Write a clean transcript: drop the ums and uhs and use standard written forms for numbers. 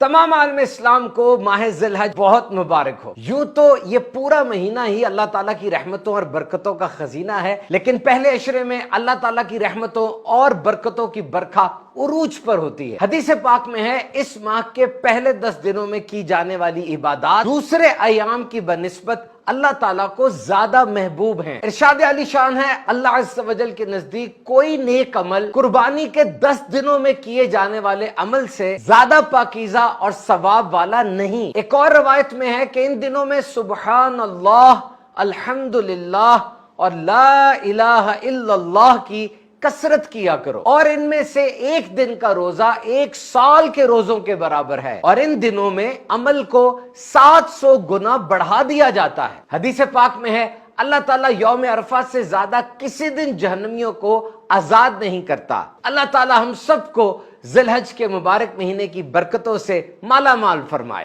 تمام عالم اسلام کو ماہ ذی الحج بہت مبارک ہو۔ یوں تو یہ پورا مہینہ ہی اللہ تعالیٰ کی رحمتوں اور برکتوں کا خزینہ ہے، لیکن پہلے عشرے میں اللہ تعالیٰ کی رحمتوں اور برکتوں کی برکھا عروج پر ہوتی ہے۔ حدیث پاک میں ہے اس ماہ کے پہلے 10 دنوں میں کی جانے والی عبادات دوسرے ایام کی بنسبت اللہ تعالیٰ کو زیادہ محبوب ہیں۔ ارشاد علی شان ہے، اللہ عز و جل کے نزدیک کوئی نیک عمل قربانی کے 10 دنوں میں کیے جانے والے عمل سے زیادہ پاکیزہ اور ثواب والا نہیں۔ ایک اور روایت میں ہے کہ ان دنوں میں سبحان اللہ، الحمدللہ اور لا الہ الا اللہ کی کثرت کیا کرو، اور ان میں سے ایک دن کا روزہ 1 سال کے روزوں کے برابر ہے، اور ان دنوں میں عمل کو 700 گنا بڑھا دیا جاتا ہے۔ حدیث پاک میں ہے اللہ تعالیٰ یوم عرفہ سے زیادہ کسی دن جہنمیوں کو آزاد نہیں کرتا۔ اللہ تعالیٰ ہم سب کو ذی الحج کے مبارک مہینے کی برکتوں سے مالا مال فرمائے۔